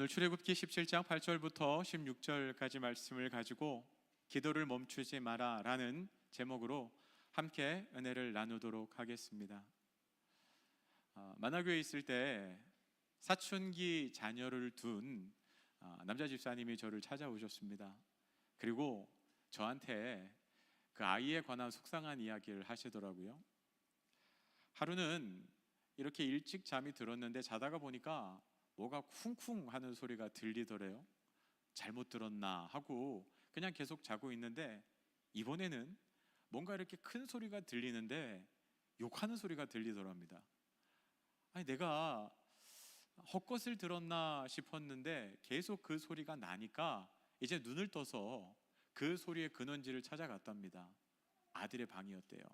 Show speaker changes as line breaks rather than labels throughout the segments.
오늘 출애굽기 17장 8절부터 16절까지 말씀을 가지고 기도를 멈추지 마라 라는 제목으로 함께 은혜를 나누도록 하겠습니다. 만화교회에 있을 때 사춘기 자녀를 둔 남자 집사님이 저를 찾아오셨습니다. 그리고 저한테 그 아이에 관한 속상한 이야기를 하시더라고요. 하루는 이렇게 일찍 잠이 들었는데 자다가 보니까 뭐가 쿵쿵 하는 소리가 들리더래요. 잘못 들었나 하고 그냥 계속 자고 있는데 이번에는 뭔가 이렇게 큰 소리가 들리는데 욕하는 소리가 들리더랍니다. 아니, 내가 헛것을 들었나 싶었는데 계속 그 소리가 나니까 이제 눈을 떠서 그 소리의 근원지를 찾아갔답니다. 아들의 방이었대요.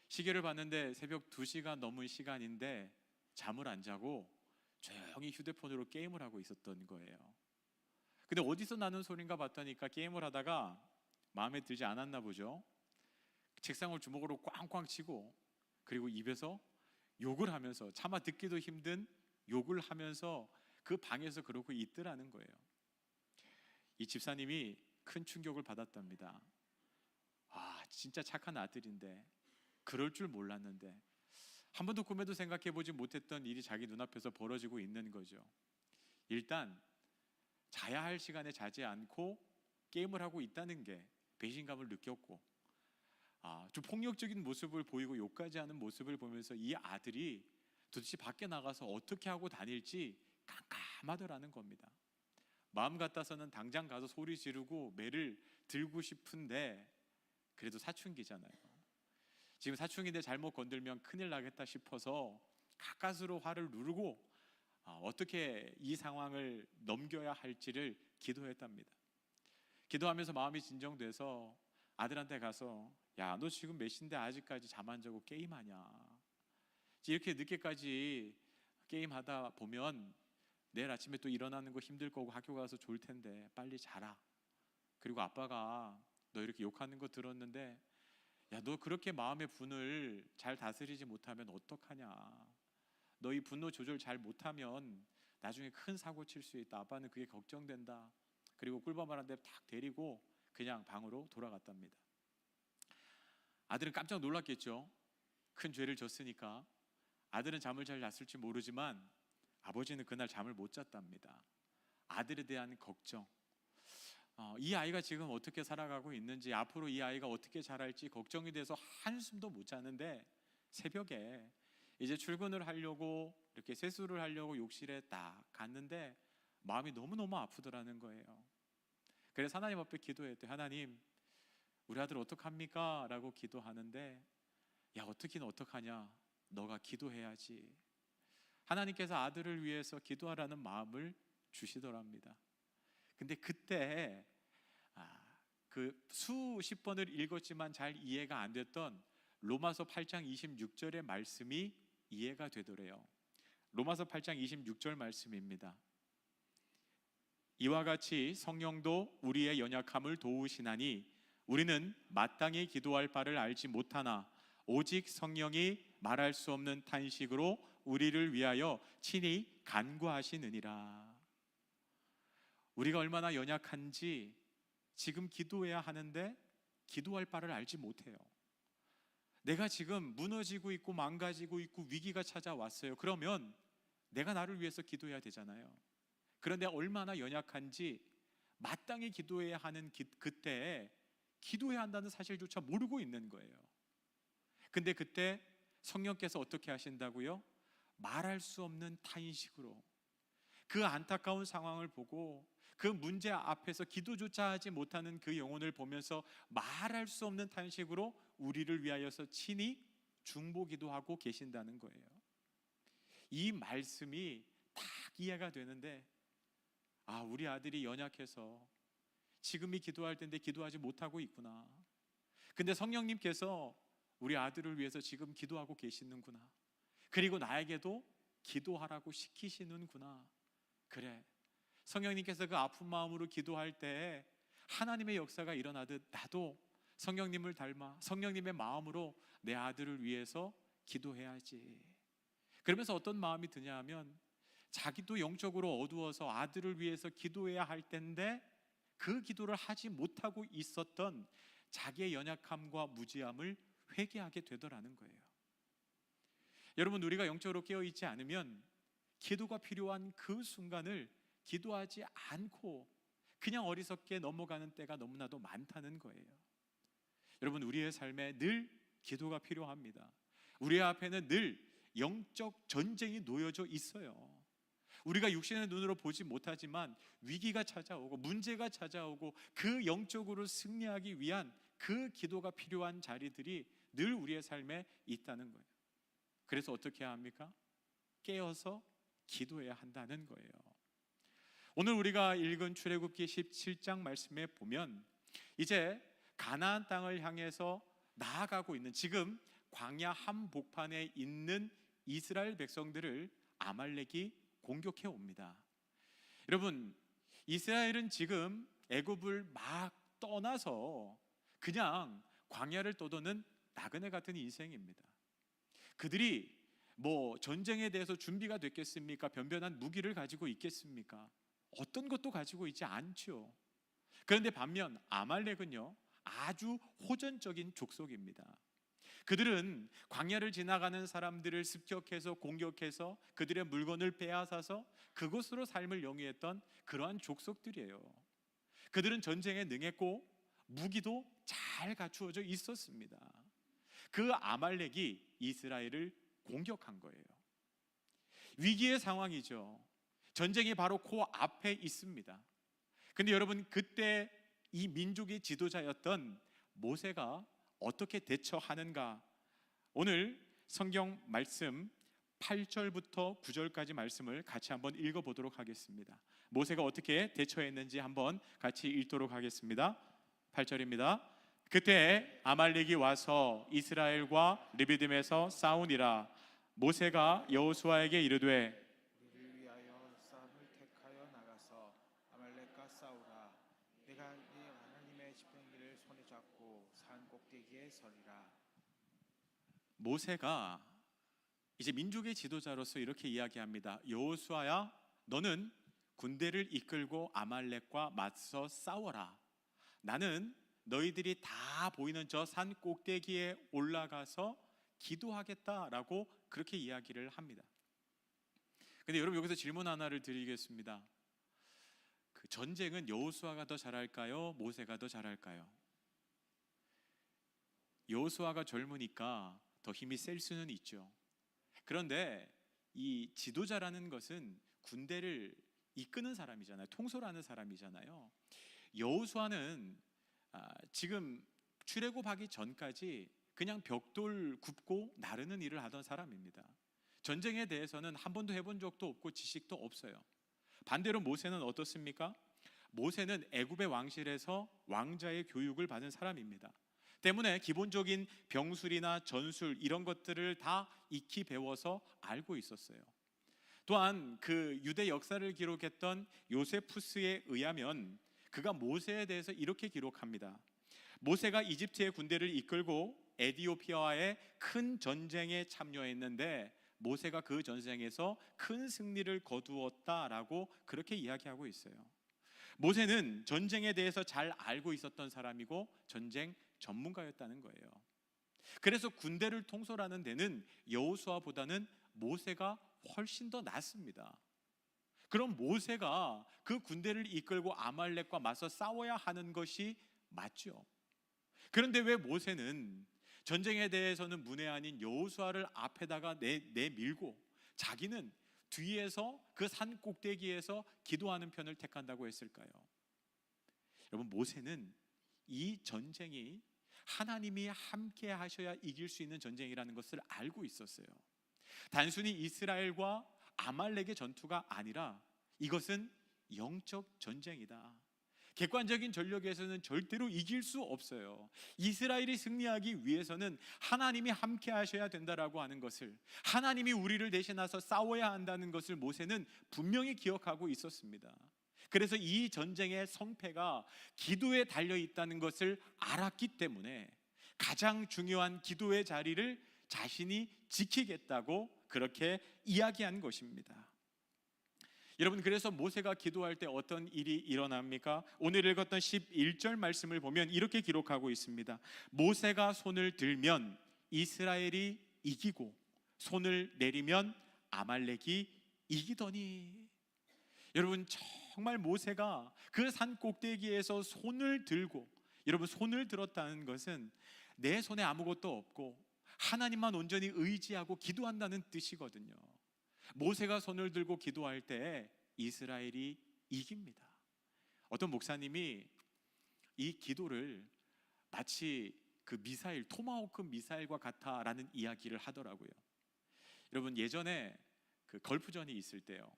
시계를 봤는데 새벽 2시가 넘은 시간인데 잠을 안 자고 조용히 휴대폰으로 게임을 하고 있었던 거예요. 근데 어디서 나는 소린가 봤더니까 게임을 하다가 마음에 들지 않았나 보죠. 책상을 주먹으로 꽝꽝 치고 그리고 입에서 욕을 하면서 차마 듣기도 힘든 욕을 하면서 그 방에서 그러고 있더라는 거예요. 이 집사님이 큰 충격을 받았답니다. 진짜 착한 아들인데 그럴 줄 몰랐는데 한 번도 꿈에도 생각해보지 못했던 일이 자기 눈앞에서 벌어지고 있는 거죠. 일단 자야 할 시간에 자지 않고 게임을 하고 있다는 게 배신감을 느꼈고 좀 폭력적인 모습을 보이고 욕까지 하는 모습을 보면서 이 아들이 도대체 밖에 나가서 어떻게 하고 다닐지 깜깜하더라는 겁니다. 마음 같아서는 당장 가서 소리 지르고 매를 들고 싶은데 그래도 사춘기잖아요. 지금 사춘기인데 잘못 건들면 큰일 나겠다 싶어서 가까스로 화를 누르고 어떻게 이 상황을 넘겨야 할지를 기도했답니다. 기도하면서 마음이 진정돼서 아들한테 가서 야, 너 지금 몇 시인데 아직까지 잠 안 자고 게임하냐? 이렇게 늦게까지 게임하다 보면 내일 아침에 또 일어나는 거 힘들 거고 학교 가서 좋을 텐데 빨리 자라. 그리고 아빠가 너 이렇게 욕하는 거 들었는데 야, 너 그렇게 마음의 분을 잘 다스리지 못하면 어떡하냐? 너 이 분노 조절 잘 못하면 나중에 큰 사고 칠 수 있다. 아빠는 그게 걱정된다. 그리고 꿀밤을 한 대 탁 데리고 그냥 방으로 돌아갔답니다. 아들은 깜짝 놀랐겠죠. 큰 죄를 졌으니까. 아들은 잠을 잘 잤을지 모르지만 아버지는 그날 잠을 못 잤답니다. 아들에 대한 걱정, 이 아이가 지금 어떻게 살아가고 있는지, 앞으로 이 아이가 어떻게 자랄지 걱정이 돼서 한숨도 못 자는데 새벽에 이제 출근을 하려고 이렇게 세수를 하려고 욕실에 딱 갔는데 마음이 너무너무 아프더라는 거예요. 그래서 하나님 앞에 기도했대요. 하나님, 우리 아들 어떡합니까? 라고 기도하는데 야, 어떻긴 어떡하냐? 너가 기도해야지. 하나님께서 아들을 위해서 기도하라는 마음을 주시더랍니다. 근데 그때 그 수십 번을 읽었지만 잘 이해가 안 됐던 로마서 8장 26절의 말씀이 이해가 되더래요. 로마서 8장 26절 말씀입니다. 이와 같이 성령도 우리의 연약함을 도우시나니 우리는 마땅히 기도할 바를 알지 못하나 오직 성령이 말할 수 없는 탄식으로 우리를 위하여 친히 간구하시느니라. 우리가 얼마나 연약한지 지금 기도해야 하는데 기도할 바를 알지 못해요. 내가 지금 무너지고 있고 망가지고 있고 위기가 찾아왔어요. 그러면 내가 나를 위해서 기도해야 되잖아요. 그런데 얼마나 연약한지 마땅히 기도해야 하는 그때에 기도해야 한다는 사실조차 모르고 있는 거예요. 근데 그때 성령께서 어떻게 하신다고요? 말할 수 없는 탄식으로 그 안타까운 상황을 보고 그 문제 앞에서 기도조차 하지 못하는 그 영혼을 보면서 말할 수 없는 탄식으로 우리를 위하여서 친히 중보기도 하고 계신다는 거예요. 이 말씀이 딱 이해가 되는데 우리 아들이 연약해서 지금이 기도할 텐데 기도하지 못하고 있구나. 근데 성령님께서 우리 아들을 위해서 지금 기도하고 계시는구나. 그리고 나에게도 기도하라고 시키시는구나. 그래, 성령님께서 그 아픈 마음으로 기도할 때 하나님의 역사가 일어나듯 나도 성령님을 닮아 성령님의 마음으로 내 아들을 위해서 기도해야지. 그러면서 어떤 마음이 드냐 하면 자기도 영적으로 어두워서 아들을 위해서 기도해야 할 텐데 그 기도를 하지 못하고 있었던 자기의 연약함과 무지함을 회개하게 되더라는 거예요. 여러분, 우리가 영적으로 깨어있지 않으면 기도가 필요한 그 순간을 기도하지 않고 그냥 어리석게 넘어가는 때가 너무나도 많다는 거예요. 여러분, 우리의 삶에 늘 기도가 필요합니다. 우리 앞에는 늘 영적 전쟁이 놓여져 있어요. 우리가 육신의 눈으로 보지 못하지만 위기가 찾아오고 문제가 찾아오고 그 영적으로 승리하기 위한 그 기도가 필요한 자리들이 늘 우리의 삶에 있다는 거예요. 그래서 어떻게 해야 합니까? 깨어서 기도해야 한다는 거예요. 오늘 우리가 읽은 출애굽기 17장 말씀에 보면 이제 가나안 땅을 향해서 나아가고 있는, 지금 광야 한복판에 있는 이스라엘 백성들을 아말렉이 공격해 옵니다. 여러분, 이스라엘은 지금 애굽을 막 떠나서 그냥 광야를 떠도는 나그네 같은 인생입니다. 그들이 전쟁에 대해서 준비가 됐겠습니까? 변변한 무기를 가지고 있겠습니까? 어떤 것도 가지고 있지 않죠. 그런데 반면 아말렉은요, 아주 호전적인 족속입니다. 그들은 광야를 지나가는 사람들을 습격해서 공격해서 그들의 물건을 빼앗아서 그곳으로 삶을 영위했던 그러한 족속들이에요. 그들은 전쟁에 능했고 무기도 잘 갖추어져 있었습니다. 그 아말렉이 이스라엘을 공격한 거예요. 위기의 상황이죠. 전쟁이 바로 코앞에 있습니다. 근데 여러분, 그때 이 민족의 지도자였던 모세가 어떻게 대처하는가? 오늘 성경 말씀 8절부터 9절까지 말씀을 같이 한번 읽어보도록 하겠습니다. 모세가 어떻게 대처했는지 한번 같이 읽도록 하겠습니다. 8절입니다. 그때 아말렉이 와서 이스라엘과 르비딤에서 싸우니라. 모세가 여호수아에게 이르되
우리를 위하여 싸움을 택하여 나가서 아말렉과 싸우라. 내가 네 하나님의 지팡이를 손에 잡고 산 꼭대기에 서리라.
모세가 이제 민족의 지도자로서 이렇게 이야기합니다. 여호수아야, 너는 군대를 이끌고 아말렉과 맞서 싸워라. 나는 너희들이 다 보이는 저 산 꼭대기에 올라가서 기도하겠다라고 그렇게 이야기를 합니다. 근데 여러분, 여기서 질문 하나를 드리겠습니다. 그 전쟁은 여호수아가 더 잘할까요? 모세가 더 잘할까요? 여호수아가 젊으니까 더 힘이 셀 수는 있죠. 그런데 이 지도자라는 것은 군대를 이끄는 사람이잖아요. 통솔하는 사람이잖아요. 여호수아는 지금 출애굽하기 전까지 그냥 벽돌 굽고 나르는 일을 하던 사람입니다. 전쟁에 대해서는 한 번도 해본 적도 없고 지식도 없어요. 반대로 모세는 어떻습니까? 모세는 애굽의 왕실에서 왕자의 교육을 받은 사람입니다. 때문에 기본적인 병술이나 전술 이런 것들을 다 익히 배워서 알고 있었어요. 또한 그 유대 역사를 기록했던 요세푸스에 의하면 그가 모세에 대해서 이렇게 기록합니다. 모세가 이집트의 군대를 이끌고 에디오피아와의 큰 전쟁에 참여했는데 모세가 그 전쟁에서 큰 승리를 거두었다라고 그렇게 이야기하고 있어요. 모세는 전쟁에 대해서 잘 알고 있었던 사람이고 전쟁 전문가였다는 거예요. 그래서 군대를 통솔하는 데는 여호수아보다는 모세가 훨씬 더 낫습니다. 그럼 모세가 그 군대를 이끌고 아말렉과 맞서 싸워야 하는 것이 맞죠. 그런데 왜 모세는 전쟁에 대해서는 문외한인 여호수아를 앞에다가 내밀고 자기는 뒤에서 그 산 꼭대기에서 기도하는 편을 택한다고 했을까요? 여러분, 모세는 이 전쟁이 하나님이 함께 하셔야 이길 수 있는 전쟁이라는 것을 알고 있었어요. 단순히 이스라엘과 아말렉의 전투가 아니라 이것은 영적 전쟁이다. 객관적인 전력에서는 절대로 이길 수 없어요. 이스라엘이 승리하기 위해서는 하나님이 함께 하셔야 된다라고 하는 것을, 하나님이 우리를 대신해서 싸워야 한다는 것을 모세는 분명히 기억하고 있었습니다. 그래서 이 전쟁의 성패가 기도에 달려 있다는 것을 알았기 때문에 가장 중요한 기도의 자리를 자신이 지키겠다고 그렇게 이야기한 것입니다. 여러분, 그래서 모세가 기도할 때 어떤 일이 일어납니까? 오늘 읽었던 11절 말씀을 보면 이렇게 기록하고 있습니다. 모세가 손을 들면 이스라엘이 이기고 손을 내리면 아말렉이 이기더니. 여러분, 정말 모세가 그 산 꼭대기에서 손을 들고, 여러분, 손을 들었다는 것은 내 손에 아무것도 없고 하나님만 온전히 의지하고 기도한다는 뜻이거든요. 모세가 손을 들고 기도할 때 이스라엘이 이깁니다. 어떤 목사님이 이 기도를 마치 그 미사일, 토마호크 미사일과 같아라는 이야기를 하더라고요. 여러분, 예전에 그 걸프전이 있을 때요,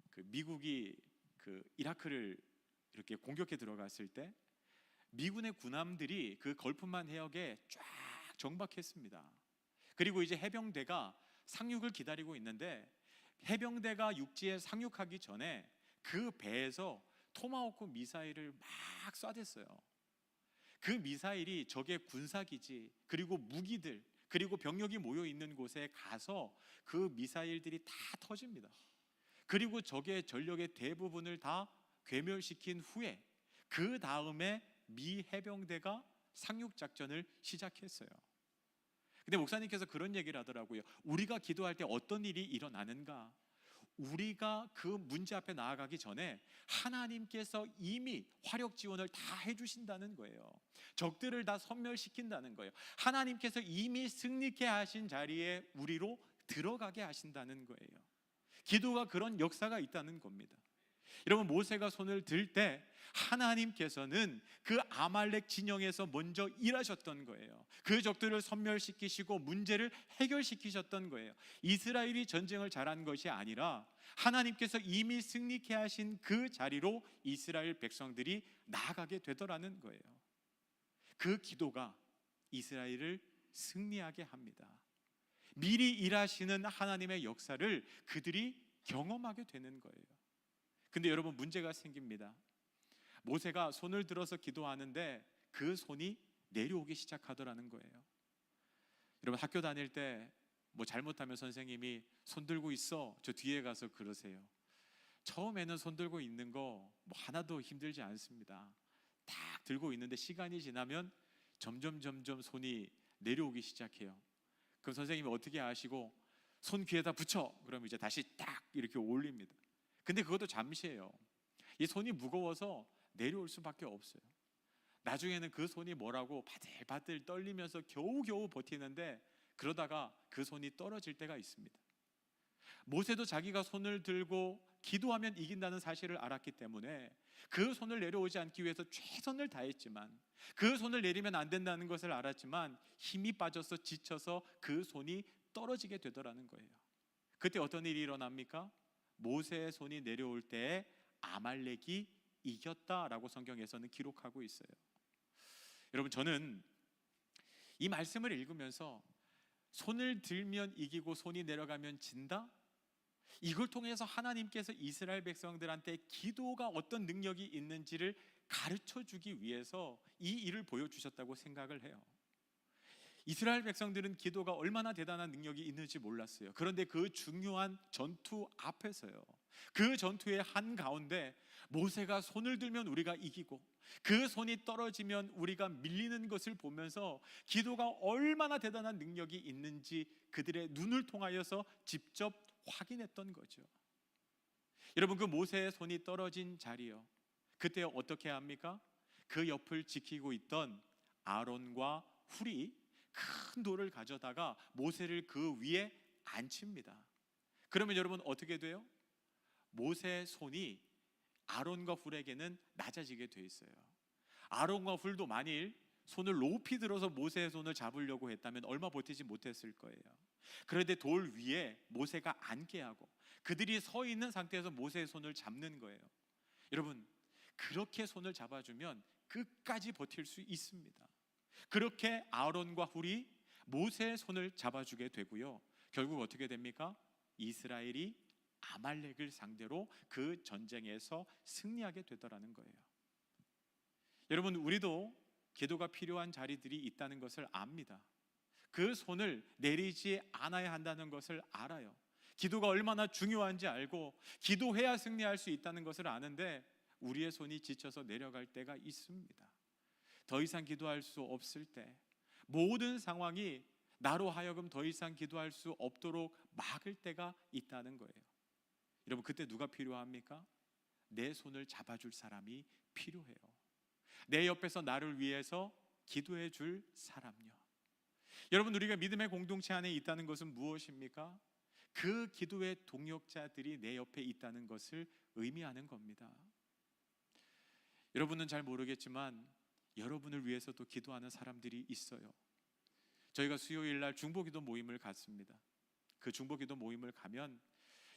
그 미국이 그 이라크를 이렇게 공격해 들어갔을 때 미군의 군함들이 그 걸프만 해역에 쫙 정박했습니다. 그리고 이제 해병대가 상륙을 기다리고 있는데, 해병대가 육지에 상륙하기 전에 그 배에서 토마호크 미사일을 막 쏴댔어요. 그 미사일이 적의 군사기지, 그리고 무기들, 그리고 병력이 모여 있는 곳에 가서 그 미사일들이 다 터집니다. 그리고 적의 전력의 대부분을 다 괴멸시킨 후에 그 다음에 미 해병대가 상륙 작전을 시작했어요. 근데 목사님께서 그런 얘기를 하더라고요. 우리가 기도할 때 어떤 일이 일어나는가? 우리가 그 문제 앞에 나아가기 전에 하나님께서 이미 화력 지원을 다 해주신다는 거예요. 적들을 다 섬멸시킨다는 거예요. 하나님께서 이미 승리케 하신 자리에 우리로 들어가게 하신다는 거예요. 기도가 그런 역사가 있다는 겁니다. 여러분, 모세가 손을 들 때 하나님께서는 그 아말렉 진영에서 먼저 일하셨던 거예요. 그 적들을 섬멸시키시고 문제를 해결시키셨던 거예요. 이스라엘이 전쟁을 잘한 것이 아니라 하나님께서 이미 승리케 하신 그 자리로 이스라엘 백성들이 나아가게 되더라는 거예요. 그 기도가 이스라엘을 승리하게 합니다. 미리 일하시는 하나님의 역사를 그들이 경험하게 되는 거예요. 근데 여러분, 문제가 생깁니다. 모세가 손을 들어서 기도하는데 그 손이 내려오기 시작하더라는 거예요. 여러분, 학교 다닐 때 뭐 잘못하면 선생님이 손 들고 있어, 저 뒤에 가서 그러세요. 처음에는 손 들고 있는 거 뭐 하나도 힘들지 않습니다. 딱 들고 있는데 시간이 지나면 점점 손이 내려오기 시작해요. 그럼 선생님이 어떻게 하시고, 손 귀에다 붙여, 그러면 이제 다시 딱 이렇게 올립니다. 근데 그것도 잠시예요. 이 손이 무거워서 내려올 수밖에 없어요. 나중에는 그 손이 뭐라고 바들바들 떨리면서 겨우겨우 버티는데, 그러다가 그 손이 떨어질 때가 있습니다. 모세도 자기가 손을 들고 기도하면 이긴다는 사실을 알았기 때문에 그 손을 내려오지 않기 위해서 최선을 다했지만, 그 손을 내리면 안 된다는 것을 알았지만 힘이 빠져서 지쳐서 그 손이 떨어지게 되더라는 거예요. 그때 어떤 일이 일어납니까? 모세의 손이 내려올 때 아말렉이 이겼다라고 성경에서는 기록하고 있어요. 여러분, 저는 이 말씀을 읽으면서 손을 들면 이기고 손이 내려가면 진다? 이걸 통해서 하나님께서 이스라엘 백성들한테 기도가 어떤 능력이 있는지를 가르쳐 주기 위해서 이 일을 보여주셨다고 생각을 해요. 이스라엘 백성들은 기도가 얼마나 대단한 능력이 있는지 몰랐어요. 그런데 그 중요한 전투 앞에서요, 그 전투의 한가운데 모세가 손을 들면 우리가 이기고 그 손이 떨어지면 우리가 밀리는 것을 보면서 기도가 얼마나 대단한 능력이 있는지 그들의 눈을 통하여서 직접 확인했던 거죠. 여러분, 그 모세의 손이 떨어진 자리요, 그때 어떻게 합니까? 그 옆을 지키고 있던 아론과 훌이 큰 돌을 가져다가 모세를 그 위에 앉힙니다. 그러면 여러분, 어떻게 돼요? 모세의 손이 아론과 훌에게는 낮아지게 돼 있어요. 아론과 훌도 만일 손을 높이 들어서 모세의 손을 잡으려고 했다면 얼마 버티지 못했을 거예요. 그런데 돌 위에 모세가 앉게 하고 그들이 서 있는 상태에서 모세의 손을 잡는 거예요. 여러분, 그렇게 손을 잡아주면 끝까지 버틸 수 있습니다. 그렇게 아론과 훌이 모세의 손을 잡아주게 되고요, 결국 어떻게 됩니까? 이스라엘이 아말렉을 상대로 그 전쟁에서 승리하게 되더라는 거예요. 여러분, 우리도 기도가 필요한 자리들이 있다는 것을 압니다. 그 손을 내리지 않아야 한다는 것을 알아요. 기도가 얼마나 중요한지 알고 기도해야 승리할 수 있다는 것을 아는데 우리의 손이 지쳐서 내려갈 때가 있습니다. 더 이상 기도할 수 없을 때, 모든 상황이 나로 하여금 더 이상 기도할 수 없도록 막을 때가 있다는 거예요. 여러분, 그때 누가 필요합니까? 내 손을 잡아줄 사람이 필요해요. 내 옆에서 나를 위해서 기도해 줄 사람요. 여러분, 우리가 믿음의 공동체 안에 있다는 것은 무엇입니까? 그 기도의 동역자들이 내 옆에 있다는 것을 의미하는 겁니다. 여러분은 잘 모르겠지만 여러분을 위해서도 기도하는 사람들이 있어요. 저희가 수요일 날 중보기도 모임을 갖습니다. 그 중보기도 모임을 가면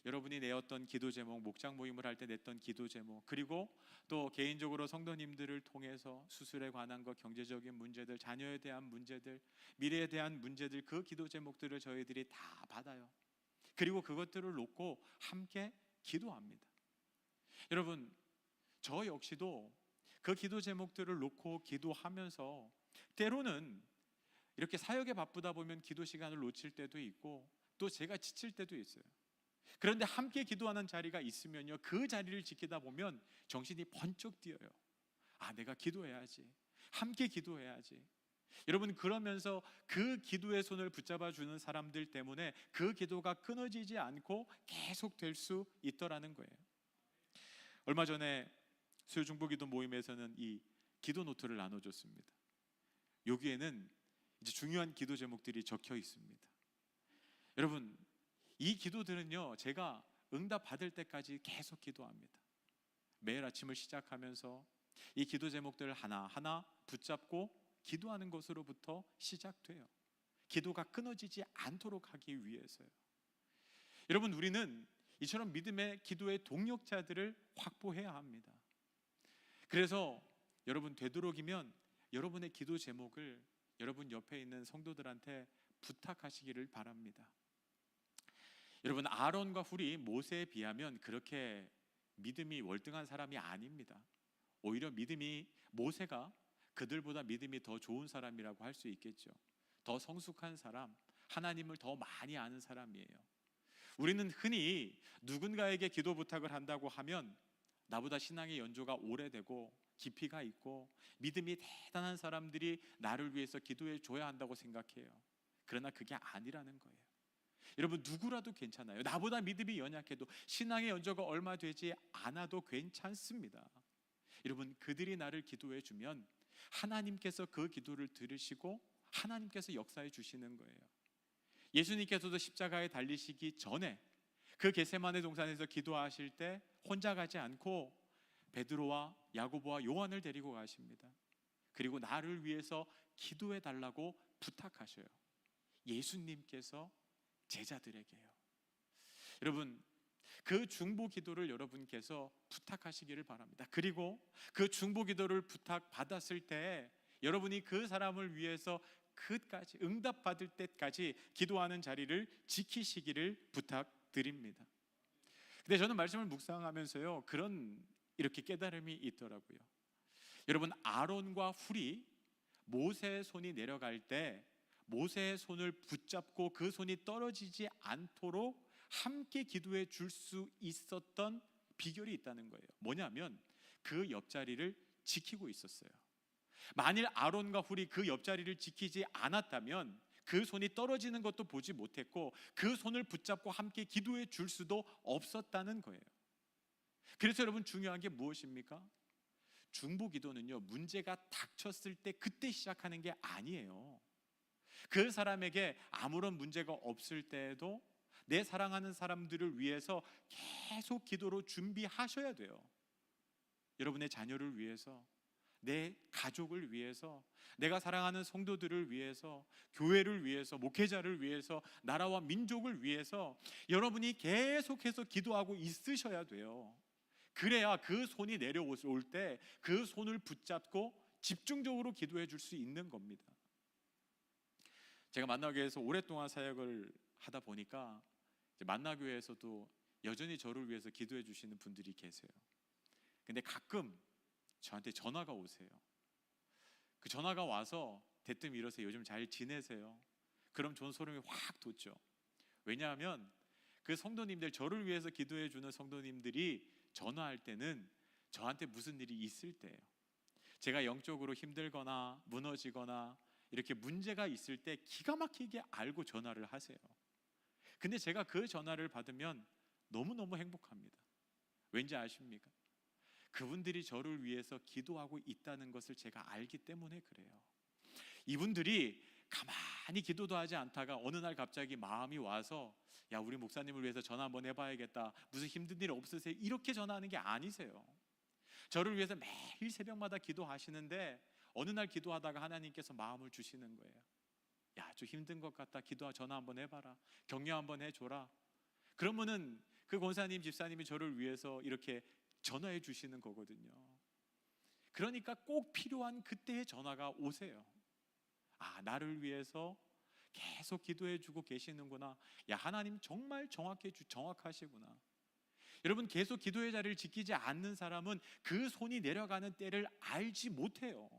여러분이 내었던 기도 제목, 목장 모임을 할 때 냈던 기도 제목, 그리고 또 개인적으로 성도님들을 통해서 수술에 관한 것, 경제적인 문제들, 자녀에 대한 문제들, 미래에 대한 문제들, 그 기도 제목들을 저희들이 다 받아요. 그리고 그것들을 놓고 함께 기도합니다. 여러분, 저 역시도 그 기도 제목들을 놓고 기도하면서 때로는 이렇게 사역에 바쁘다 보면 기도 시간을 놓칠 때도 있고 또 제가 지칠 때도 있어요. 그런데 함께 기도하는 자리가 있으면요, 그 자리를 지키다 보면 정신이 번쩍 뛰어요. 아, 내가 기도해야지, 함께 기도해야지. 여러분, 그러면서 그 기도의 손을 붙잡아 주는 사람들 때문에 그 기도가 끊어지지 않고 계속 될 수 있더라는 거예요. 얼마 전에 수요중보기도 모임에서는 이 기도 노트를 나눠줬습니다. 여기에는 이제 중요한 기도 제목들이 적혀 있습니다. 여러분, 이 기도들은요, 제가 응답 받을 때까지 계속 기도합니다. 매일 아침을 시작하면서 이 기도 제목들을 하나하나 붙잡고 기도하는 것으로부터 시작돼요. 기도가 끊어지지 않도록 하기 위해서요. 여러분, 우리는 이처럼 믿음의 기도의 동력자들을 확보해야 합니다. 그래서 여러분, 되도록이면 여러분의 기도 제목을 여러분 옆에 있는 성도들한테 부탁하시기를 바랍니다. 여러분, 아론과 훌이 모세에 비하면 그렇게 믿음이 월등한 사람이 아닙니다. 오히려 모세가 그들보다 믿음이 더 좋은 사람이라고 할 수 있겠죠. 더 성숙한 사람, 하나님을 더 많이 아는 사람이에요. 우리는 흔히 누군가에게 기도 부탁을 한다고 하면 나보다 신앙의 연조가 오래되고 깊이가 있고 믿음이 대단한 사람들이 나를 위해서 기도해 줘야 한다고 생각해요. 그러나 그게 아니라는 거예요. 여러분, 누구라도 괜찮아요. 나보다 믿음이 연약해도, 신앙의 연조가 얼마 되지 않아도 괜찮습니다. 여러분, 그들이 나를 기도해 주면 하나님께서 그 기도를 들으시고 하나님께서 역사해 주시는 거예요. 예수님께서도 십자가에 달리시기 전에 그 겟세마네 동산에서 기도하실 때 혼자 가지 않고 베드로와 야고보와 요한을 데리고 가십니다. 그리고 나를 위해서 기도해 달라고 부탁하셔요. 예수님께서 제자들에게요. 여러분, 그 중보 기도를 여러분께서 부탁하시기를 바랍니다. 그리고 그 중보 기도를 부탁받았을 때 여러분이 그 사람을 위해서 끝까지 응답받을 때까지 기도하는 자리를 지키시기를 부탁드립니다. 근데 저는 말씀을 묵상하면서요, 이렇게 깨달음이 있더라고요. 여러분, 아론과 훌이 모세의 손이 내려갈 때 모세의 손을 붙잡고 그 손이 떨어지지 않도록 함께 기도해 줄 수 있었던 비결이 있다는 거예요. 뭐냐면 그 옆자리를 지키고 있었어요. 만일 아론과 훌이 그 옆자리를 지키지 않았다면 그 손이 떨어지는 것도 보지 못했고 그 손을 붙잡고 함께 기도해 줄 수도 없었다는 거예요. 그래서 여러분, 중요한 게 무엇입니까? 중보 기도는요, 문제가 닥쳤을 때 그때 시작하는 게 아니에요. 그 사람에게 아무런 문제가 없을 때에도 내 사랑하는 사람들을 위해서 계속 기도로 준비하셔야 돼요. 여러분의 자녀를 위해서, 내 가족을 위해서, 내가 사랑하는 성도들을 위해서, 교회를 위해서, 목회자를 위해서, 나라와 민족을 위해서 여러분이 계속해서 기도하고 있으셔야 돼요. 그래야 그 손이 내려올 때 그 손을 붙잡고 집중적으로 기도해 줄 수 있는 겁니다. 제가 만나교회에서 오랫동안 사역을 하다 보니까 만나교회에서도 여전히 저를 위해서 기도해 주시는 분들이 계세요. 근데 가끔 저한테 전화가 오세요. 그 전화가 와서 대뜸 이러세요. 요즘 잘 지내세요? 그럼 전 소름이 확 돋죠. 왜냐하면 그 성도님들, 저를 위해서 기도해 주는 성도님들이 전화할 때는 저한테 무슨 일이 있을 때예요. 제가 영적으로 힘들거나 무너지거나 이렇게 문제가 있을 때 기가 막히게 알고 전화를 하세요. 근데 제가 그 전화를 받으면 너무너무 행복합니다. 왠지 아십니까? 그분들이 저를 위해서 기도하고 있다는 것을 제가 알기 때문에 그래요. 이분들이 가만히 기도도 하지 않다가 어느 날 갑자기 마음이 와서 야, 우리 목사님을 위해서 전화 한번 해봐야겠다, 무슨 힘든 일 없으세요? 이렇게 전화하는 게 아니세요. 저를 위해서 매일 새벽마다 기도하시는데 어느 날 기도하다가 하나님께서 마음을 주시는 거예요. 야, 좀 힘든 것 같다, 전화 한번 해봐라, 격려 한번 해줘라. 그러면은 그 권사님, 집사님이 저를 위해서 이렇게 전화해 주시는 거거든요. 그러니까 꼭 필요한 그때의 전화가 오세요. 아, 나를 위해서 계속 기도해 주고 계시는구나. 야, 하나님 정말 정확하시구나. 여러분, 계속 기도의 자리를 지키지 않는 사람은 그 손이 내려가는 때를 알지 못해요.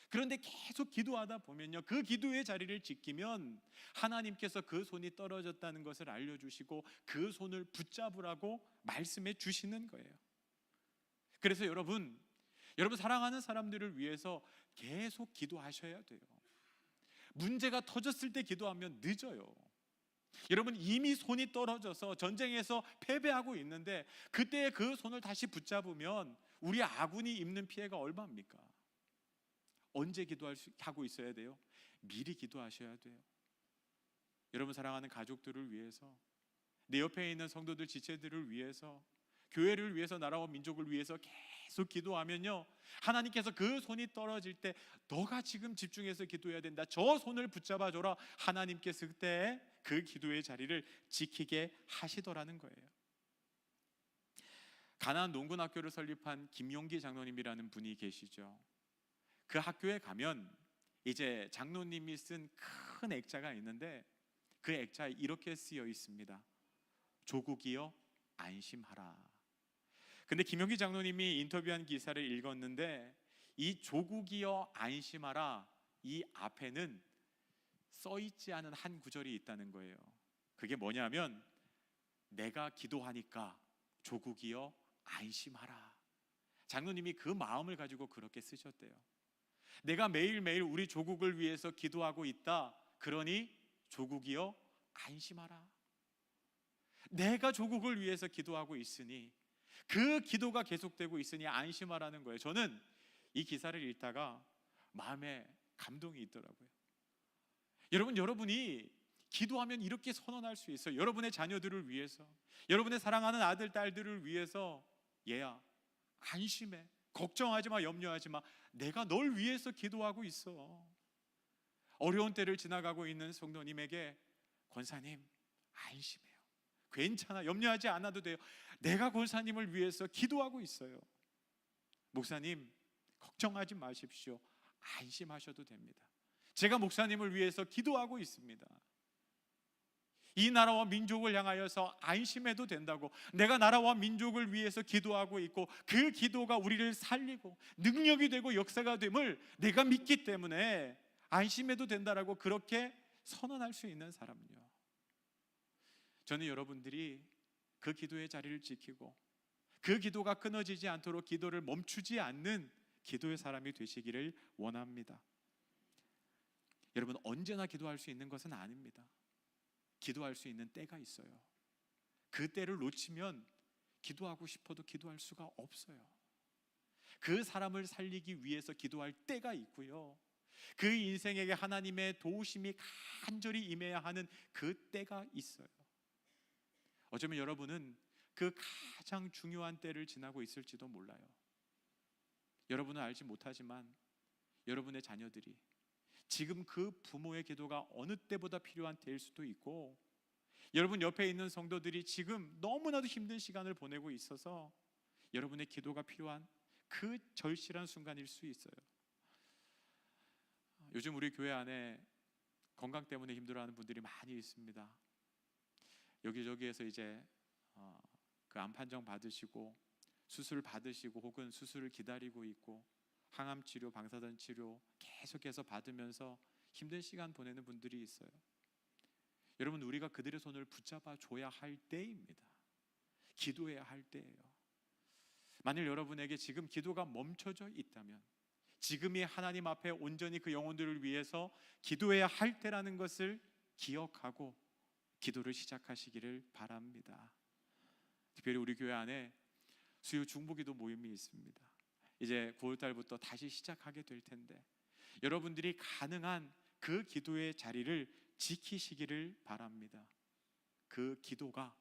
그런데 계속 기도하다 보면요, 그 기도의 자리를 지키면 하나님께서 그 손이 떨어졌다는 것을 알려주시고 그 손을 붙잡으라고 말씀해 주시는 거예요. 그래서 여러분 사랑하는 사람들을 위해서 계속 기도하셔야 돼요. 문제가 터졌을 때 기도하면 늦어요. 여러분, 이미 손이 떨어져서 전쟁에서 패배하고 있는데 그때 그 손을 다시 붙잡으면 우리 아군이 입는 피해가 얼마입니까? 언제 하고 있어야 돼요? 미리 기도하셔야 돼요. 여러분, 사랑하는 가족들을 위해서, 내 옆에 있는 성도들, 지체들을 위해서, 교회를 위해서, 나라와 민족을 위해서 계속 기도하면요, 하나님께서 그 손이 떨어질 때 너가 지금 집중해서 기도해야 된다, 저 손을 붙잡아줘라, 하나님께서 그때 그 기도의 자리를 지키게 하시더라는 거예요. 가나안 농군학교를 설립한 김용기 장로님이라는 분이 계시죠. 그 학교에 가면 이제 장로님이 쓴 큰 액자가 있는데 그 액자에 이렇게 쓰여 있습니다. 조국이여 안심하라. 근데 김용기 장로님이 인터뷰한 기사를 읽었는데 이 조국이여 안심하라, 이 앞에는 써 있지 않은 한 구절이 있다는 거예요. 그게 뭐냐면 내가 기도하니까 조국이여 안심하라. 장로님이 그 마음을 가지고 그렇게 쓰셨대요. 내가 매일매일 우리 조국을 위해서 기도하고 있다, 그러니 조국이여 안심하라. 내가 조국을 위해서 기도하고 있으니, 그 기도가 계속되고 있으니 안심하라는 거예요. 저는 이 기사를 읽다가 마음에 감동이 있더라고요. 여러분이 기도하면 이렇게 선언할 수 있어요. 여러분의 자녀들을 위해서, 여러분의 사랑하는 아들, 딸들을 위해서, 얘야 안심해, 걱정하지 마, 염려하지 마, 내가 널 위해서 기도하고 있어. 어려운 때를 지나가고 있는 성도님에게 권사님 안심해요, 괜찮아, 염려하지 않아도 돼요, 내가 권사님을 위해서 기도하고 있어요. 목사님 걱정하지 마십시오, 안심하셔도 됩니다. 제가 목사님을 위해서 기도하고 있습니다. 이 나라와 민족을 향하여서 안심해도 된다고, 내가 나라와 민족을 위해서 기도하고 있고 그 기도가 우리를 살리고 능력이 되고 역사가 됨을 내가 믿기 때문에 안심해도 된다라고 그렇게 선언할 수 있는 사람요. 저는 여러분들이 그 기도의 자리를 지키고 그 기도가 끊어지지 않도록 기도를 멈추지 않는 기도의 사람이 되시기를 원합니다. 여러분, 언제나 기도할 수 있는 것은 아닙니다. 기도할 수 있는 때가 있어요. 그 때를 놓치면 기도하고 싶어도 기도할 수가 없어요. 그 사람을 살리기 위해서 기도할 때가 있고요, 그 인생에게 하나님의 도우심이 간절히 임해야 하는 그 때가 있어요. 어쩌면 여러분은 그 가장 중요한 때를 지나고 있을지도 몰라요. 여러분은 알지 못하지만 여러분의 자녀들이 지금 그 부모의 기도가 어느 때보다 필요한 때일 수도 있고, 여러분 옆에 있는 성도들이 지금 너무나도 힘든 시간을 보내고 있어서 여러분의 기도가 필요한 그 절실한 순간일 수 있어요. 요즘 우리 교회 안에 건강 때문에 힘들어하는 분들이 많이 있습니다. 여기저기에서 이제 그 암 판정 받으시고 수술 받으시고 혹은 수술을 기다리고 있고 항암 치료, 방사선 치료 계속해서 받으면서 힘든 시간 보내는 분들이 있어요. 여러분, 우리가 그들의 손을 붙잡아 줘야 할 때입니다. 기도해야 할 때예요. 만일 여러분에게 지금 기도가 멈춰져 있다면, 지금이 하나님 앞에 온전히 그 영혼들을 위해서 기도해야 할 때라는 것을 기억하고 기도를 시작하시기를 바랍니다. 특별히 우리 교회 안에 수요 중보기도 모임이 있습니다. 이제 9월 달부터 다시 시작하게 될 텐데, 여러분들이 가능한 그 기도의 자리를 지키시기를 바랍니다. 그 기도가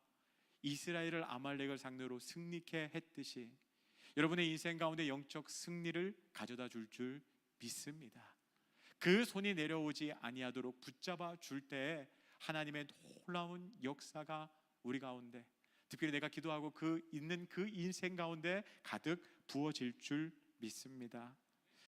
이스라엘을 아말렉을 상대로 승리케 했듯이 여러분의 인생 가운데 영적 승리를 가져다 줄 믿습니다. 그 손이 내려오지 아니하도록 붙잡아 줄 때에 하나님의 놀라운 역사가 우리 가운데, 특별히 내가 기도하고 있는 그 인생 가운데 가득 부어질 줄 믿습니다.